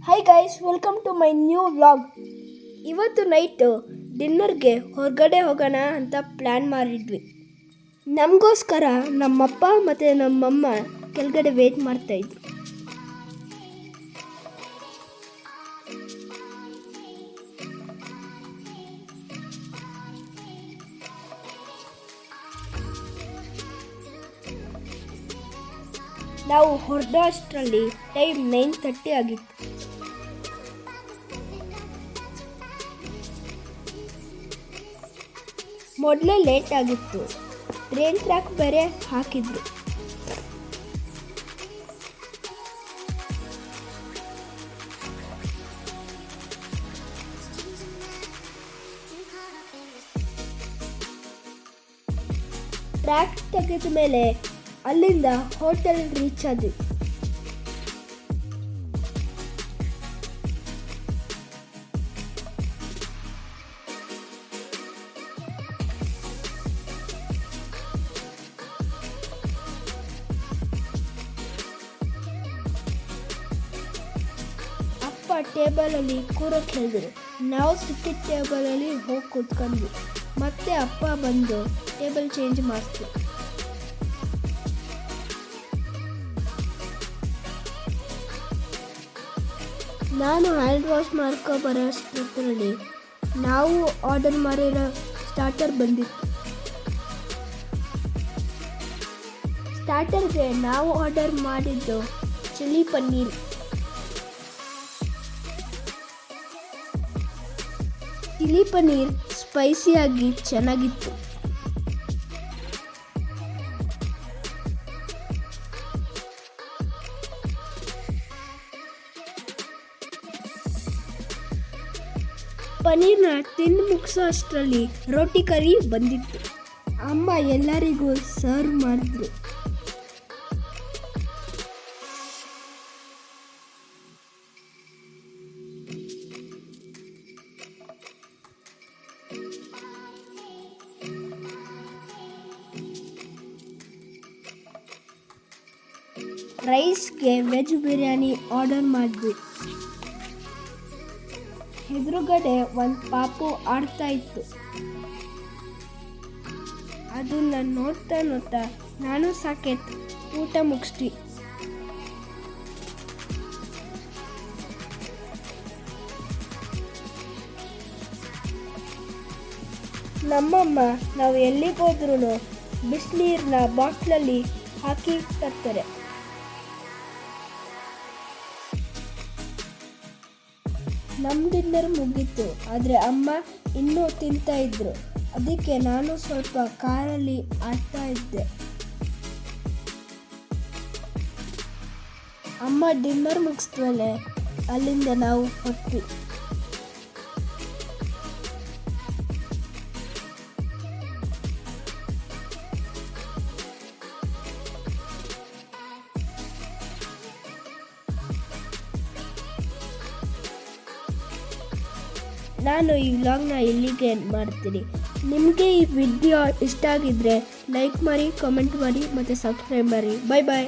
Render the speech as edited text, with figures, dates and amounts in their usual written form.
Hi guys, welcome to my new vlog. ಇವತ್ತು night ಡಿನ್ನರ್ಗೆ ಹೊರಗಡೆ ಹೋಗೋಣ ಅಂತ ಪ್ಲ್ಯಾನ್ ಮಾಡಿದ್ವಿ. ನಮಗೋಸ್ಕರ ನಮ್ಮಪ್ಪ ಮತ್ತು ನಮ್ಮಮ್ಮ ಕೆಳಗಡೆ ವೇಟ್ ಮಾಡ್ತಾಯಿದ್ರು. ನಾವು ಹೊರಡೋ ಅಷ್ಟರಲ್ಲಿ ಟೈಮ್ 9:30 ಆಗಿತ್ತು. ಮೊದಲೇ ಲೇಟ್ ಆಗಿತ್ತು. ಟ್ರೈನ್ ಟ್ರ್ಯಾಕ್ ಬೇರೆ ಹಾಕಿದ್ರು. ಟ್ರ್ಯಾಕ್ ತೆಗೆದ ಮೇಲೆ ಅಲ್ಲಿಂದ ಹೋಟೆಲ್ ರೀಚ್ ಆದ್ವಿ. ಅಪ್ಪ ಟೇಬಲಲ್ಲಿ ಕೂರೋಕೆ ಹೇಳಿದ್ರು. ನಾವು ಸಿಕ್ಕಿದ ಟೇಬಲಲ್ಲಿ ಹೋಗಿ ಕೂತ್ಕೊಂಡ್ವಿ. ಮತ್ತೆ ಅಪ್ಪ ಬಂದು ಟೇಬಲ್ ಚೇಂಜ್ ಮಾಡಿದ್ರು. ನಾನು ಹ್ಯಾಂಡ್ ವಾಶ್ ಮಾಡ್ಕೊಬರೋ ಅಷ್ಟರಲ್ಲಿ ನಾವು ಆರ್ಡರ್ ಮಾಡಿರೋ ಸ್ಟಾರ್ಟರ್ ಬಂದಿತ್ತು. ಸ್ಟಾರ್ಟರ್ಗೆ ನಾವು ಆರ್ಡರ್ ಮಾಡಿದ್ದು ಚಿಲ್ಲಿ ಪನ್ನೀರ್. ಚಿಲ್ಲಿ ಪನ್ನೀರ್ ಸ್ಪೈಸಿಯಾಗಿ ಚೆನ್ನಾಗಿತ್ತು. ಪನ್ನೀರ್ನ ತಿಂದು ಮುಗಿಸೋ ಅಷ್ಟರಲ್ಲಿ ರೋಟಿ ಕರಿ ಬಂದಿತ್ತು. ಅಮ್ಮ ಎಲ್ಲರಿಗೂ ಸರ್ವ್ ಮಾಡಿದ್ರು. ರೈಸ್ಗೆ ವೆಜ್ ಬಿರಿಯಾನಿ ಆರ್ಡರ್ ಮಾಡಿದ್ವಿ. ಎದುರುಗಡೆ ಒಂದು ಪಾಪು ಆಡ್ತಾ ಇತ್ತು. ಅದನ್ನ ನೋಡ್ತಾ ನಾನು ಸಾಕೇತ್ ಊಟ ಮುಗಿಸ್ತಿ. ನಮ್ಮಮ್ಮ ನಾವು ಎಲ್ಲಿಗೆ ಹೋದ್ರೂ ಬಿಸಿನೀರನ್ನ ಬಾಟ್ಲಲ್ಲಿ ಹಾಕಿ ತರ್ತಾರೆ. ನಮ್ಮ ಡಿನ್ನರ್ ಮುಗೀತು, ಆದರೆ ಅಮ್ಮ ಇನ್ನೂ ತಿಂತಾ ಇದ್ರು. ಅದಕ್ಕೆ ನಾನು ಸ್ವಲ್ಪ ಕಾರಲ್ಲಿ ಆಡ್ತಾ ಇದ್ದೆ. ಅಮ್ಮ ಡಿನ್ನರ್ ಮುಗಿಸ್ಮೇಲೆ ಅಲ್ಲಿಂದ ನಾವು ಹೊರಟ್ವಿ. ನಾನು ಈ ವ್ಲಾಗ್ನ ಇಲ್ಲಿಗೆ ಎಂಡ್ ಮಾಡ್ತೀನಿ. ನಿಮಗೆ ಈ ವಿಡಿಯೋ ಇಷ್ಟ ಆಗಿದ್ದರೆ ಲೈಕ್ ಮಾಡಿ, ಕಮೆಂಟ್ ಮಾಡಿ ಮತ್ತು ಸಬ್ಸ್ಕ್ರೈಬ್ ಮಾಡಿ. ಬಾಯ್ ಬಾಯ್.